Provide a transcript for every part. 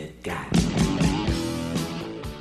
you got?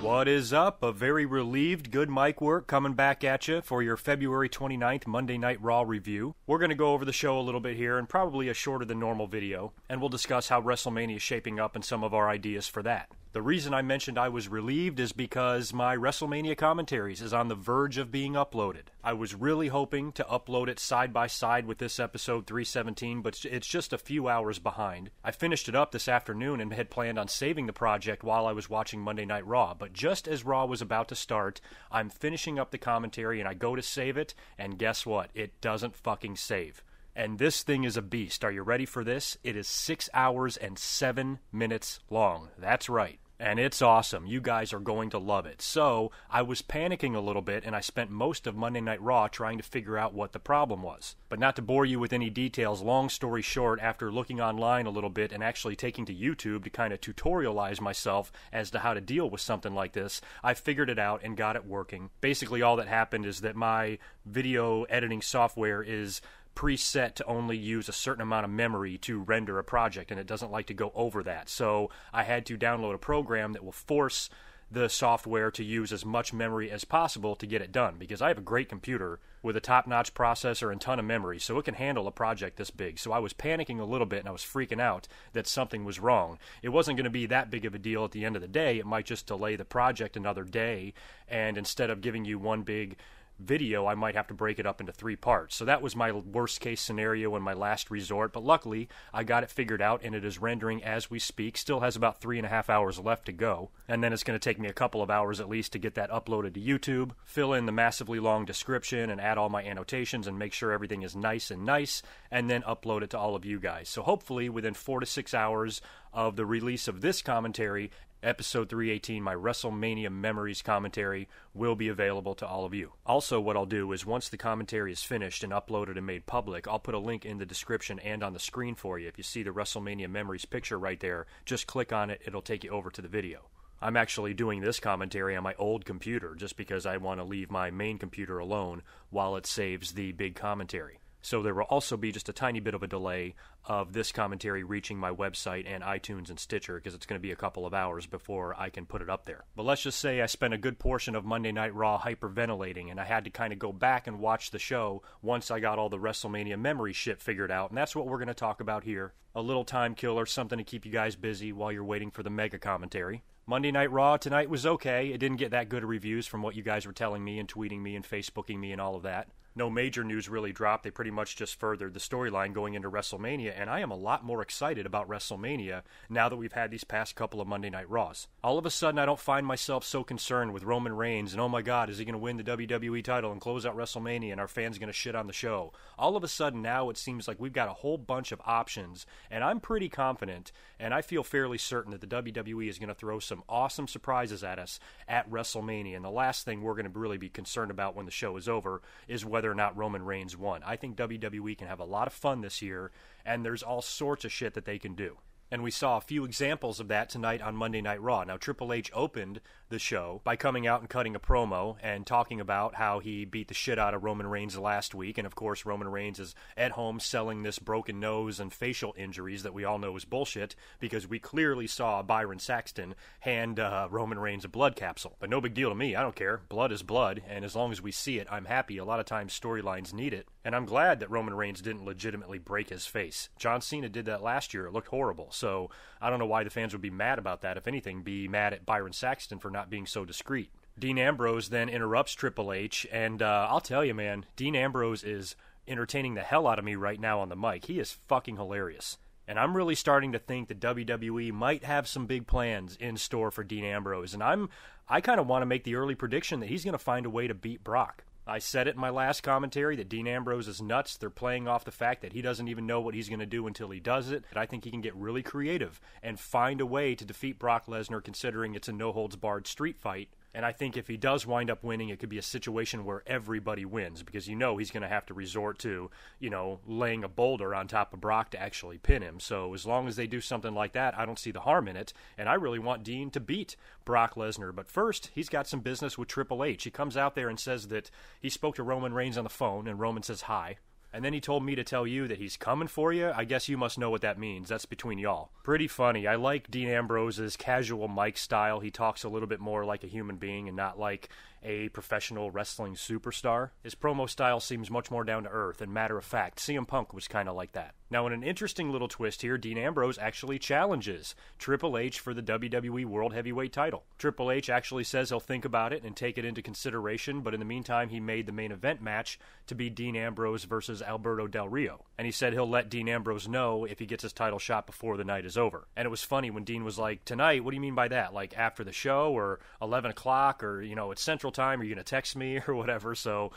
What is up? A very relieved GoodMicWork coming back at you for your February 29th Monday Night Raw review. We're going to go over the show a little bit here and probably a shorter than normal video, and we'll discuss how WrestleMania is shaping up and some of our ideas for that. The reason I mentioned I was relieved is because my WrestleMania commentaries is on the verge of being uploaded. I was really hoping to upload it side by side with this episode 317, but it's just a few hours behind. I finished it up this afternoon and had planned on saving the project while I was watching Monday Night Raw, but just as Raw was about to start, I'm finishing up the commentary and I go to save it, and guess what? It doesn't fucking save. And this thing is a beast. Are you ready for this? It is 6 hours and 7 minutes long. That's right. And it's awesome. You guys are going to love it. So, I was panicking a little bit, and I spent most of Monday Night Raw trying to figure out what the problem was. But not to bore you with any details, long story short, after looking online a little bit and actually taking to YouTube to kind of tutorialize myself as to how to deal with something like this, I figured it out and got it working. Basically, all that happened is that my video editing software is preset to only use a certain amount of memory to render a project, and it doesn't like to go over that. So I had to download a program that will force the software to use as much memory as possible to get it done, because I have a great computer with a top-notch processor and ton of memory, so it can handle a project this big. So I was panicking a little bit, and I was freaking out that something was wrong. It wasn't going to be that big of a deal at the end of the day. It might just delay the project another day, and instead of giving you one big video, I might have to break it up into 3 parts. So that was my worst case scenario and my last resort, but luckily I got it figured out and it is rendering as we speak. Still has about 3.5 hours left to go, and then it's going to take me a couple of hours at least to get that uploaded to YouTube, fill in the massively long description and add all my annotations and make sure everything is nice, and then upload it to all of you guys. So hopefully within 4 to 6 hours of the release of this commentary, Episode 318, my WrestleMania Memories commentary, will be available to all of you. Also, what I'll do is once the commentary is finished and uploaded and made public, I'll put a link in the description and on the screen for you. If you see the WrestleMania Memories picture right there, just click on it, it'll take you over to the video. I'm actually doing this commentary on my old computer just because I want to leave my main computer alone while it saves the big commentary. So there will also be just a tiny bit of a delay of this commentary reaching my website and iTunes and Stitcher, because it's going to be a couple of hours before I can put it up there. But let's just say I spent a good portion of Monday Night Raw hyperventilating, and I had to kind of go back and watch the show once I got all the WrestleMania memory shit figured out, and that's what we're going to talk about here. A little time killer, something to keep you guys busy while you're waiting for the mega commentary. Monday Night Raw tonight was okay. It didn't get that good of reviews from what you guys were telling me and tweeting me and Facebooking me and all of that. No major news really dropped. They pretty much just furthered the storyline going into WrestleMania, and I am a lot more excited about WrestleMania now that we've had these past couple of Monday Night Raws. All of a sudden, I don't find myself so concerned with Roman Reigns and, oh my god, is he going to win the WWE title and close out WrestleMania and our fans going to shit on the show? All of a sudden now it seems like we've got a whole bunch of options, and I'm pretty confident, and I feel fairly certain that the WWE is going to throw some awesome surprises at us at WrestleMania, and the last thing we're going to really be concerned about when the show is over is whether or not Roman Reigns won. I think WWE can have a lot of fun this year, and there's all sorts of shit that they can do. And we saw a few examples of that tonight on Monday Night Raw. Now, Triple H opened the show by coming out and cutting a promo and talking about how he beat the shit out of Roman Reigns last week. And, of course, Roman Reigns is at home selling this broken nose and facial injuries that we all know is bullshit, because we clearly saw Byron Saxton hand Roman Reigns a blood capsule. But no big deal to me. I don't care. Blood is blood. And as long as we see it, I'm happy. A lot of times storylines need it. And I'm glad that Roman Reigns didn't legitimately break his face. John Cena did that last year. It looked horrible. So I don't know why the fans would be mad about that. If anything, be mad at Byron Saxton for not being so discreet. Dean Ambrose then interrupts Triple H, and I'll tell you, man, Dean Ambrose is entertaining the hell out of me right now on the mic. He is fucking hilarious. And I'm really starting to think that WWE might have some big plans in store for Dean Ambrose. And I kind of want to make the early prediction that he's going to find a way to beat Brock. I said it in my last commentary that Dean Ambrose is nuts. They're playing off the fact that he doesn't even know what he's going to do until he does it. And I think he can get really creative and find a way to defeat Brock Lesnar, considering it's a no-holds-barred street fight. And I think if he does wind up winning, it could be a situation where everybody wins, because he's going to have to resort to, laying a boulder on top of Brock to actually pin him. So as long as they do something like that, I don't see the harm in it. And I really want Dean to beat Brock Lesnar. But first, he's got some business with Triple H. He comes out there and says that he spoke to Roman Reigns on the phone, and Roman says hi. And then he told me to tell you that he's coming for you. I guess you must know what that means. That's between y'all. Pretty funny. I like Dean Ambrose's casual mic style. He talks a little bit more like a human being and not like a professional wrestling superstar. His promo style seems much more down to earth and matter of fact. CM Punk was kind of like that. Now, in an interesting little twist here, Dean Ambrose actually challenges Triple H for the WWE World Heavyweight title. Triple H actually says he'll think about it and take it into consideration, but in the meantime, he made the main event match to be Dean Ambrose versus Alberto Del Rio. And he said he'll let Dean Ambrose know if he gets his title shot before the night is over. And it was funny when Dean was like, tonight, what do you mean by that? Like after the show or 11 o'clock or, it's Central Time, are you going to text me or whatever? So,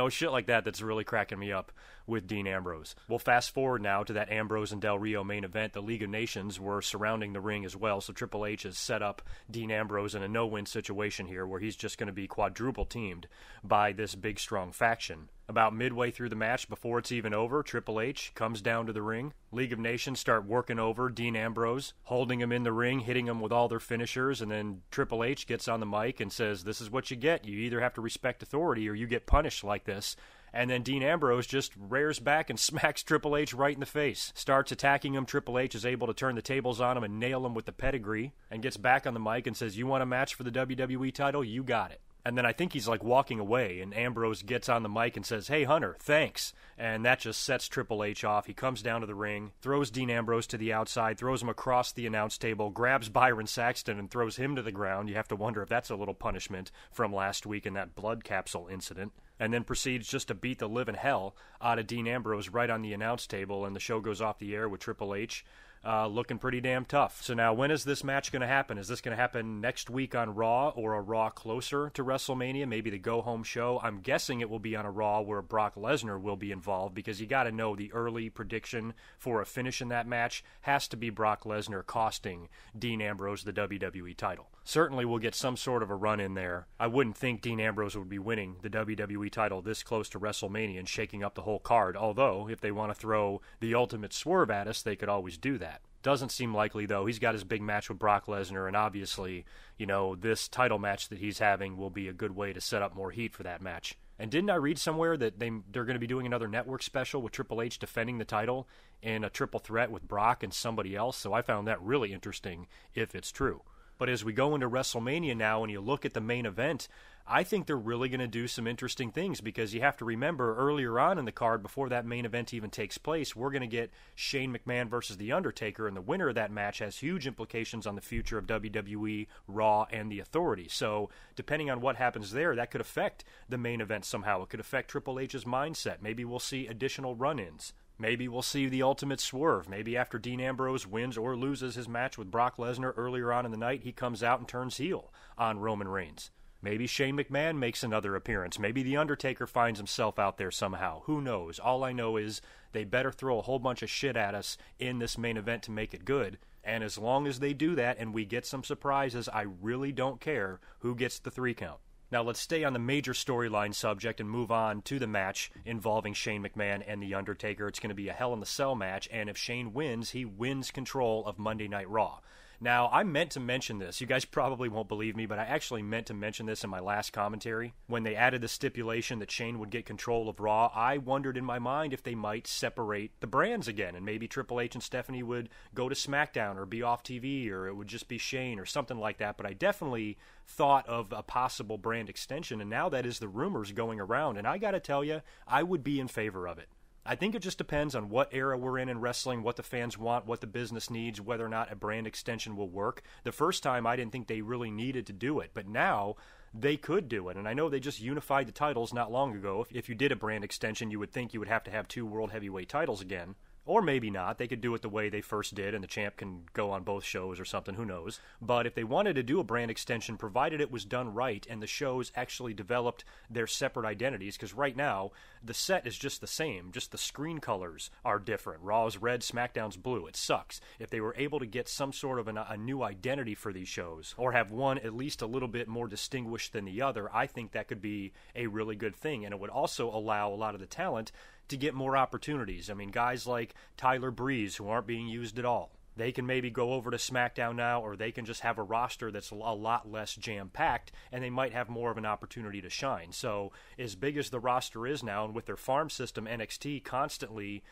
shit like that that's really cracking me up with Dean Ambrose. We'll fast forward now to that Ambrose and Del Rio main event. The League of Nations were surrounding the ring as well, so Triple H has set up Dean Ambrose in a no-win situation here where he's just going to be quadruple teamed by this big, strong faction. About midway through the match, before it's even over, Triple H comes down to the ring. League of Nations start working over Dean Ambrose, holding him in the ring, hitting him with all their finishers, and then Triple H gets on the mic and says, this is what you get. You either have to respect authority or you get punished like this. And then Dean Ambrose just rears back and smacks Triple H right in the face. Starts attacking him. Triple H is able to turn the tables on him and nail him with the pedigree. And gets back on the mic and says, you want a match for the WWE title? You got it. And then I think he's like walking away, and Ambrose gets on the mic and says, hey, Hunter, thanks. And that just sets Triple H off. He comes down to the ring, throws Dean Ambrose to the outside, throws him across the announce table, grabs Byron Saxton and throws him to the ground. You have to wonder if that's a little punishment from last week in that blood capsule incident. And then proceeds just to beat the living hell out of Dean Ambrose right on the announce table, and the show goes off the air with Triple H looking pretty damn tough. So now, when is this match going to happen? Is this going to happen next week on Raw or a Raw closer to WrestleMania? Maybe the go-home show? I'm guessing it will be on a Raw where Brock Lesnar will be involved, because you got to know the early prediction for a finish in that match has to be Brock Lesnar costing Dean Ambrose the WWE title. Certainly we'll get some sort of a run in there. I wouldn't think Dean Ambrose would be winning the WWE title this close to WrestleMania and shaking up the whole card, although if they want to throw the ultimate swerve at us, they could always do that. Doesn't seem likely, though. He's got his big match with Brock Lesnar, and obviously, this title match that he's having will be a good way to set up more heat for that match. And didn't I read somewhere that they're going to be doing another network special with Triple H defending the title in a triple threat with Brock and somebody else? So I found that really interesting, if it's true. But as we go into WrestleMania now and you look at the main event, I think they're really going to do some interesting things, because you have to remember earlier on in the card, before that main event even takes place, we're going to get Shane McMahon versus The Undertaker, and the winner of that match has huge implications on the future of WWE, Raw, and the Authority. So depending on what happens there, that could affect the main event somehow. It could affect Triple H's mindset. Maybe we'll see additional run-ins. Maybe we'll see the ultimate swerve. Maybe after Dean Ambrose wins or loses his match with Brock Lesnar earlier on in the night, he comes out and turns heel on Roman Reigns. Maybe Shane McMahon makes another appearance. Maybe The Undertaker finds himself out there somehow. Who knows? All I know is they better throw a whole bunch of shit at us in this main event to make it good. And as long as they do that and we get some surprises, I really don't care who gets the 3 count. Now let's stay on the major storyline subject and move on to the match involving Shane McMahon and The Undertaker. It's going to be a Hell in the Cell match, and if Shane wins, he wins control of Monday Night Raw. Now, I meant to mention this. You guys probably won't believe me, but I actually meant to mention this in my last commentary. When they added the stipulation that Shane would get control of Raw, I wondered in my mind if they might separate the brands again, and maybe Triple H and Stephanie would go to SmackDown or be off TV, or it would just be Shane or something like that. But I definitely thought of a possible brand extension, and now that is the rumors going around, and I gotta tell you, I would be in favor of it. I think it just depends on what era we're in wrestling, what the fans want, what the business needs, whether or not a brand extension will work. The first time, I didn't think they really needed to do it, but now they could do it. And I know they just unified the titles not long ago. If you did a brand extension, you would think you would have to have 2 World Heavyweight titles again. Or maybe not. They could do it the way they first did, and the champ can go on both shows or something, who knows. But if they wanted to do a brand extension, provided it was done right and the shows actually developed their separate identities, because right now, the set is just the same, just the screen colors are different. Raw's red, SmackDown's blue. It sucks. If they were able to get some sort of a new identity for these shows, or have one at least a little bit more distinguished than the other, I think that could be a really good thing, and it would also allow a lot of the talent to get more opportunities. I mean, guys like Tyler Breeze, who aren't being used at all. They can maybe go over to SmackDown now, or they can just have a roster that's a lot less jam-packed, and they might have more of an opportunity to shine. So as big as the roster is now, and with their farm system, NXT constantly,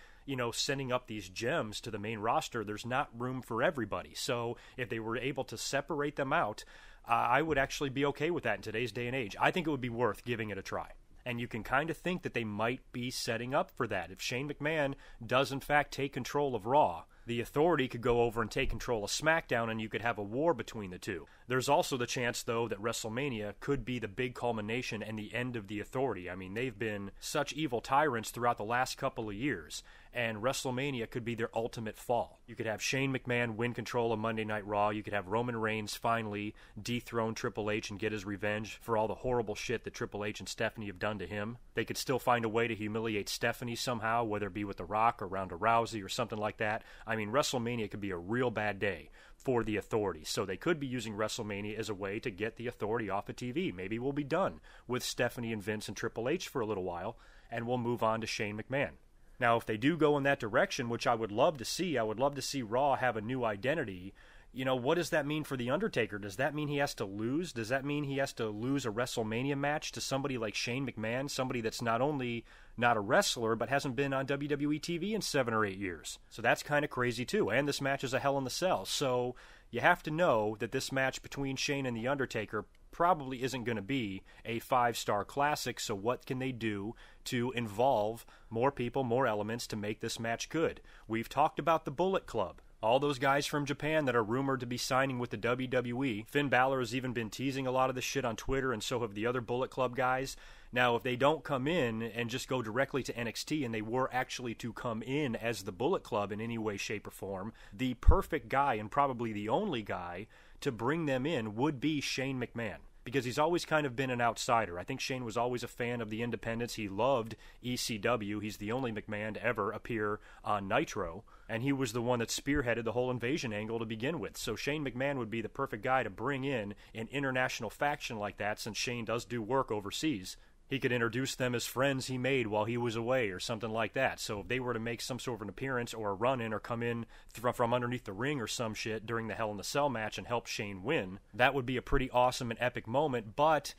sending up these gems to the main roster, there's not room for everybody. So if they were able to separate them out, I would actually be okay with that in today's day and age. I think it would be worth giving it a try. And you can kind of think that they might be setting up for that. If Shane McMahon does in fact take control of Raw, the Authority could go over and take control of SmackDown, and you could have a war between the two. There's also the chance, though, that WrestleMania could be the big culmination and the end of the Authority. I mean, they've been such evil tyrants throughout the last couple of years, and WrestleMania could be their ultimate fall. You could have Shane McMahon win control of Monday Night Raw. You could have Roman Reigns finally dethrone Triple H and get his revenge for all the horrible shit that Triple H and Stephanie have done to him. They could still find a way to humiliate Stephanie somehow, whether it be with The Rock or Ronda Rousey or something like that. I mean, WrestleMania could be a real bad day for the Authority. So they could be using WrestleMania as a way to get the Authority off of TV. Maybe we'll be done with Stephanie and Vince and Triple H for a little while, and we'll move on to Shane McMahon. Now, if they do go in that direction, which I would love to see Raw have a new identity. What does that mean for The Undertaker? Does that mean he has to lose? Does that mean he has to lose a WrestleMania match to somebody like Shane McMahon, somebody that's not only not a wrestler, but hasn't been on WWE TV in 7 or 8 years? So that's kind of crazy, too. And this match is a Hell in the Cell. So you have to know that this match between Shane and The Undertaker probably isn't going to be a 5-star classic. So what can they do to involve more people, more elements to make this match good? We've talked about the Bullet Club. All those guys from Japan that are rumored to be signing with the WWE. Finn Balor has even been teasing a lot of this shit on Twitter, and so have the other Bullet Club guys. Now, if they don't come in and just go directly to NXT, and they were actually to come in as the Bullet Club in any way, shape, or form, the perfect guy, and probably the only guy, to bring them in would be Shane McMahon. Because he's always kind of been an outsider. I think Shane was always a fan of the independents. He loved ECW. He's the only McMahon to ever appear on Nitro. And he was the one that spearheaded the whole invasion angle to begin with. So Shane McMahon would be the perfect guy to bring in an international faction like that, since Shane does do work overseas. He could introduce them as friends he made while he was away or something like that. So if they were to make some sort of an appearance or a run-in or come in from underneath the ring or some shit during the Hell in the Cell match and help Shane win, that would be a pretty awesome and epic moment. But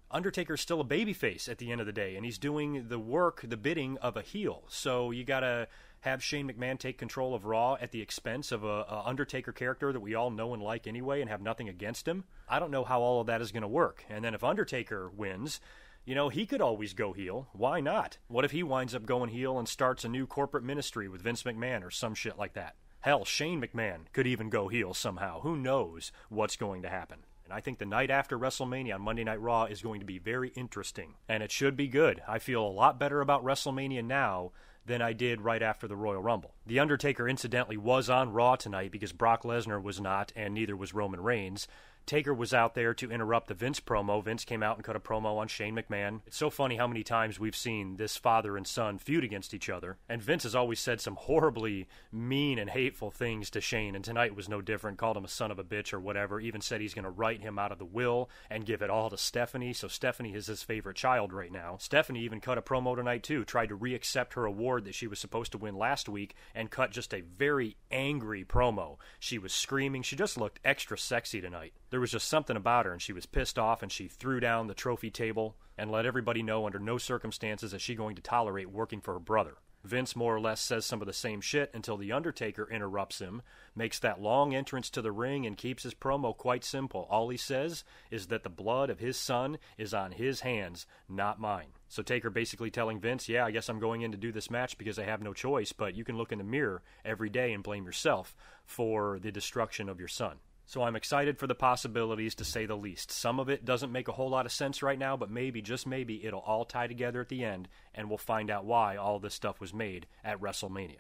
Undertaker's still a babyface at the end of the day, and he's doing the work, the bidding of a heel. So you gotta have Shane McMahon take control of Raw at the expense of a Undertaker character that we all know and like anyway and have nothing against him. I don't know how all of that is going to work. And then if Undertaker wins, he could always go heel. Why not? What if he winds up going heel and starts a new corporate ministry with Vince McMahon or some shit like that? Hell, Shane McMahon could even go heel somehow. Who knows what's going to happen? And I think the night after WrestleMania on Monday Night Raw is going to be very interesting. And it should be good. I feel a lot better about WrestleMania now than I did right after the Royal Rumble. The Undertaker, incidentally, was on Raw tonight because Brock Lesnar was not, and neither was Roman Reigns. Taker was out there to interrupt the Vince promo. Vince came out and cut a promo on Shane McMahon. It's so funny how many times we've seen this father and son feud against each other. And Vince has always said some horribly mean and hateful things to Shane, and tonight was no different. Called him a son of a bitch or whatever. Even said he's going to write him out of the will and give it all to Stephanie. So Stephanie is his favorite child right now. Stephanie even cut a promo tonight too. Tried to re-accept her award that she was supposed to win last week and cut just a very angry promo. She was screaming. She just looked extra sexy tonight. There was just something about her, and she was pissed off, and she threw down the trophy table and let everybody know under no circumstances is she going to tolerate working for her brother. Vince more or less says some of the same shit until The Undertaker interrupts him, makes that long entrance to the ring, and keeps his promo quite simple. All he says is that the blood of his son is on his hands, not mine. So Taker basically telling Vince, yeah, I guess I'm going in to do this match because I have no choice, but you can look in the mirror every day and blame yourself for the destruction of your son. So I'm excited for the possibilities, to say the least. Some of it doesn't make a whole lot of sense right now, but maybe, just maybe, it'll all tie together at the end, and we'll find out why all this stuff was made at WrestleMania.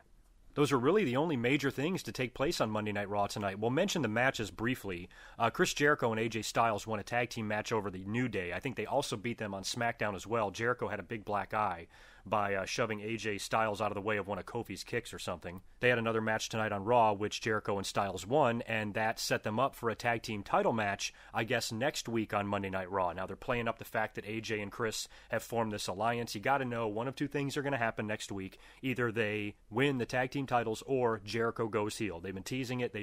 Those are really the only major things to take place on Monday Night Raw tonight. We'll mention the matches briefly. Chris Jericho and AJ Styles won a tag team match over the New Day. I think they also beat them on SmackDown as well. Jericho had a big black eye by shoving AJ Styles out of the way of one of Kofi's kicks or something. They had another match tonight on Raw, which Jericho and Styles won, and that set them up for a tag team title match, I guess, next week on Monday Night Raw. Now, they're playing up the fact that AJ and Chris have formed this alliance. You got to know one of two things are going to happen next week. Either they win the tag team titles or Jericho goes heel. They've been teasing it.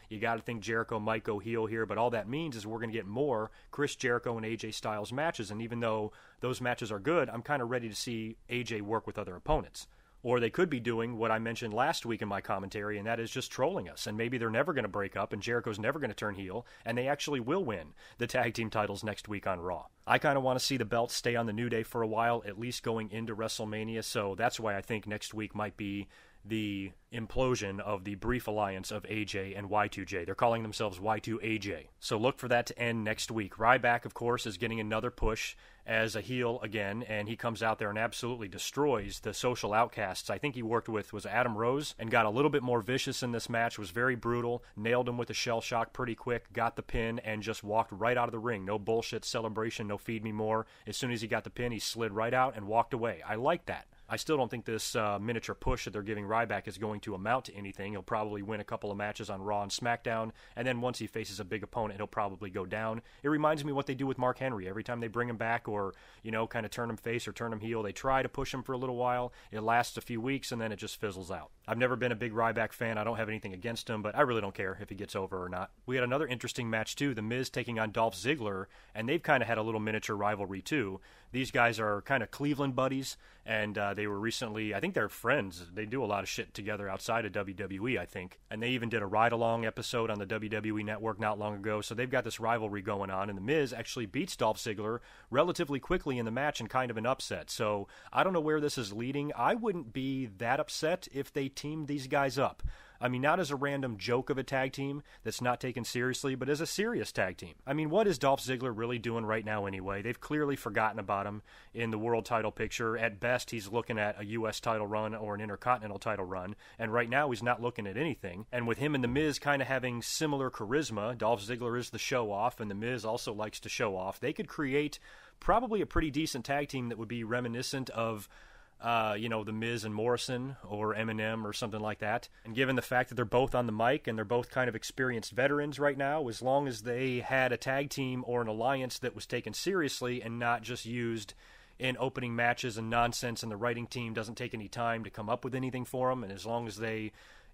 You got to think Jericho might go heel here, but all that means is we're going to get more Chris Jericho and AJ Styles matches, and even though those matches are good, I'm kind of ready to see AJ work with other opponents. Or they could be doing what I mentioned last week in my commentary, and that is just trolling us. And maybe they're never going to break up, and Jericho's never going to turn heel, and they actually will win the tag team titles next week on Raw. I kind of want to see the belts stay on the New Day for a while, at least going into WrestleMania, so that's why I think next week might be the implosion of the brief alliance of AJ and Y2J. They're calling themselves Y2AJ. So look for that to end next week. Ryback, of course, is getting another push as a heel again, and he comes out there and absolutely destroys the social outcasts. I think he worked with was Adam Rose and got a little bit more vicious in this match, was very brutal, nailed him with a shell shock pretty quick, got the pin, and just walked right out of the ring. No bullshit celebration, no feed me more. As soon as he got the pin, he slid right out and walked away. I like that. I still don't think this miniature push that they're giving Ryback is going to amount to anything. He'll probably win a couple of matches on Raw and SmackDown, and then once he faces a big opponent, he'll probably go down. It reminds me what they do with Mark Henry. Every time they bring him back or, kind of turn him face or turn him heel, they try to push him for a little while. It lasts a few weeks, and then it just fizzles out. I've never been a big Ryback fan. I don't have anything against him, but I really don't care if he gets over or not. We had another interesting match, too, The Miz taking on Dolph Ziggler, and they've kind of had a little miniature rivalry, too. These guys are kind of Cleveland buddies, and they were recently, I think they're friends. They do a lot of shit together outside of WWE, I think. And they even did a ride-along episode on the WWE Network not long ago, so they've got this rivalry going on. And The Miz actually beats Dolph Ziggler relatively quickly in the match in kind of an upset. So I don't know where this is leading. I wouldn't be that upset if they teamed these guys up. I mean, not as a random joke of a tag team that's not taken seriously, but as a serious tag team. I mean, what is Dolph Ziggler really doing right now anyway? They've clearly forgotten about him in the world title picture. At best, he's looking at a U.S. title run or an Intercontinental title run, and right now he's not looking at anything. And with him and The Miz kind of having similar charisma, Dolph Ziggler is the show-off, and The Miz also likes to show off. They could create probably a pretty decent tag team that would be reminiscent of The Miz and Morrison or Eminem or something like that. And given the fact that they're both on the mic and they're both kind of experienced veterans right now, as long as they had a tag team or an alliance that was taken seriously and not just used in opening matches and nonsense, and the writing team doesn't take any time to come up with anything for them, and as long as they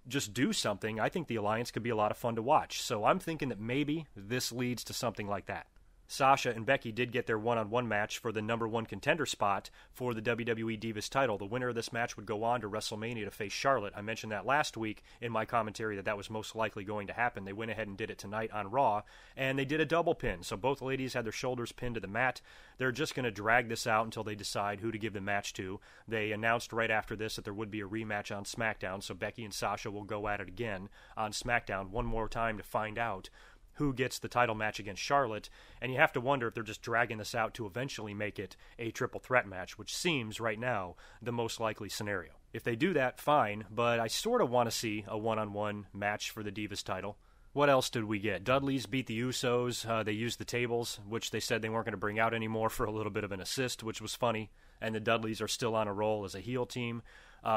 just do something, I think the alliance could be a lot of fun to watch. So I'm thinking that maybe this leads to something like that. Sasha and Becky did get their one-on-one match for the number one contender spot for the WWE Divas title. The winner of this match would go on to WrestleMania to face Charlotte. I mentioned that last week in my commentary that was most likely going to happen. They went ahead and did it tonight on Raw, and they did a double pin. So both ladies had their shoulders pinned to the mat. They're just going to drag this out until they decide who to give the match to. They announced right after this that there would be a rematch on SmackDown, so Becky and Sasha will go at it again on SmackDown one more time to find out who gets the title match against Charlotte, and you have to wonder if they're just dragging this out to eventually make it a triple threat match, which seems right now the most likely scenario. If they do that, fine, but I sort of want to see a one-on-one match for the Divas title. What else did we get? Dudleys beat the Usos. They used the tables, which they said they weren't going to bring out anymore, for a little bit of an assist, which was funny, and the Dudleys are still on a roll as a heel team.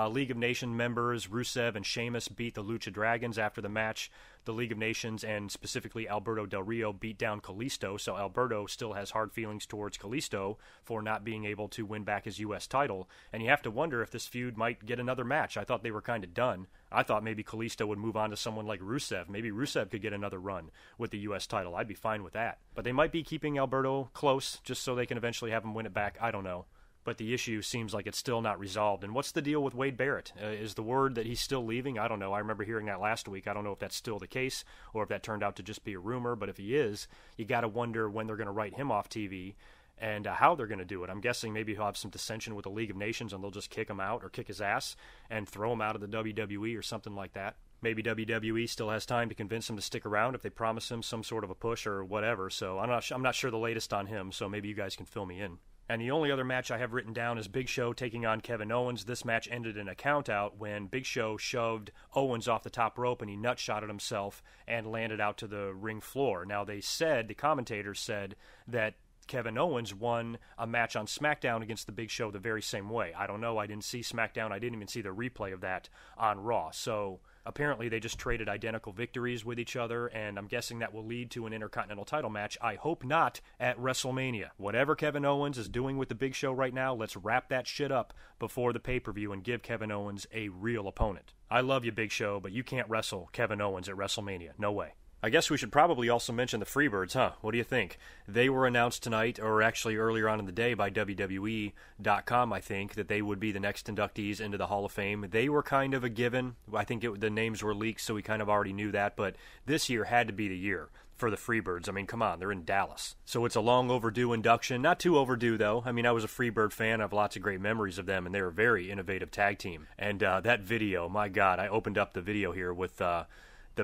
League of Nations members Rusev and Sheamus beat the Lucha Dragons after the match. The League of Nations, and specifically Alberto Del Rio, beat down Kalisto, so Alberto still has hard feelings towards Kalisto for not being able to win back his U.S. title, and you have to wonder if this feud might get another match. I thought they were kind of done. I thought maybe Kalisto would move on to someone like Rusev. Maybe Rusev could get another run with the U.S. title. I'd be fine with that. But they might be keeping Alberto close just so they can eventually have him win it back. I don't know. But the issue seems like it's still not resolved. And what's the deal with Wade Barrett? Is the word that he's still leaving? I don't know. I remember hearing that last week. I don't know if that's still the case or if that turned out to just be a rumor. But if he is, you got to wonder when they're going to write him off TV and how they're going to do it. I'm guessing maybe he'll have some dissension with the League of Nations and they'll just kick him out or kick his ass and throw him out of the WWE or something like that. Maybe WWE still has time to convince him to stick around if they promise him some sort of a push or whatever. So I'm not sure the latest on him, so maybe you guys can fill me in. And the only other match I have written down is Big Show taking on Kevin Owens. This match ended in a countout when Big Show shoved Owens off the top rope and he nutshotted himself and landed out to the ring floor. Now the commentators said that Kevin Owens won a match on SmackDown against The Big Show the very same way. I don't know. I didn't see SmackDown. I didn't even see the replay of that on Raw. So apparently they just traded identical victories with each other, and I'm guessing that will lead to an Intercontinental title match. I hope not at WrestleMania. Whatever Kevin Owens is doing with The Big Show right now, let's wrap that shit up before the pay-per-view and give Kevin Owens a real opponent. I love you, Big Show, but you can't wrestle Kevin Owens at WrestleMania. No way. I guess we should probably also mention the Freebirds, huh? What do you think? They were announced tonight, or actually earlier on in the day by WWE.com, I think, that they would be the next inductees into the Hall of Fame. They were kind of a given. I think the names were leaked, so we kind of already knew that, but this year had to be the year for the Freebirds. I mean, come on, they're in Dallas. So it's a long overdue induction. Not too overdue, though. I mean, I was a Freebird fan. I have lots of great memories of them, and they're a very innovative tag team. And that video, my God, I opened up the video here with the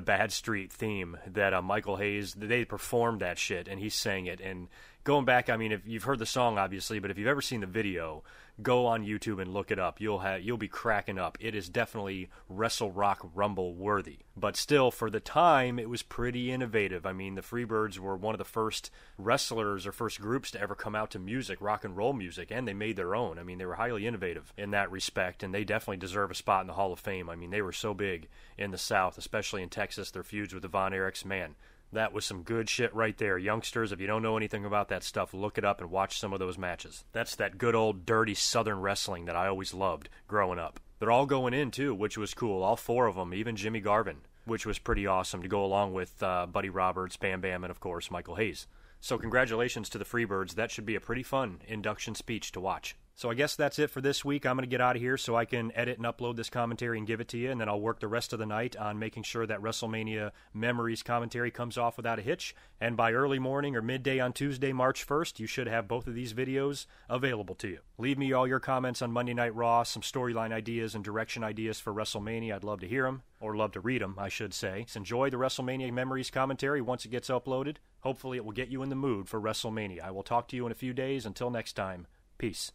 Bad Street theme that Michael Hayes, they performed that shit, and he sang it. And going back, I mean, if you've heard the song, obviously, but if you've ever seen the video, go on YouTube and look it up. You'll be cracking up. It is definitely Wrestle Rock Rumble worthy. But still, for the time, it was pretty innovative. I mean, the Freebirds were one of the first wrestlers or first groups to ever come out to music, rock and roll music, and they made their own. I mean, they were highly innovative in that respect, and they definitely deserve a spot in the Hall of Fame. I mean, they were so big in the South, especially in Texas, their feuds with the Von Erichs. Man, that was some good shit right there. Youngsters, if you don't know anything about that stuff, look it up and watch some of those matches. That's that good old dirty Southern wrestling that I always loved growing up. They're all going in, too, which was cool. All four of them, even Jimmy Garvin, which was pretty awesome to go along with Buddy Roberts, Bam Bam, and, of course, Michael Hayes. So congratulations to the Freebirds. That should be a pretty fun induction speech to watch. So I guess that's it for this week. I'm going to get out of here so I can edit and upload this commentary and give it to you, and then I'll work the rest of the night on making sure that WrestleMania Memories commentary comes off without a hitch. And by early morning or midday on Tuesday, March 1st, you should have both of these videos available to you. Leave me all your comments on Monday Night Raw, some storyline ideas and direction ideas for WrestleMania. I'd love to hear them, or love to read them, I should say. So enjoy the WrestleMania Memories commentary once it gets uploaded. Hopefully it will get you in the mood for WrestleMania. I will talk to you in a few days. Until next time, peace.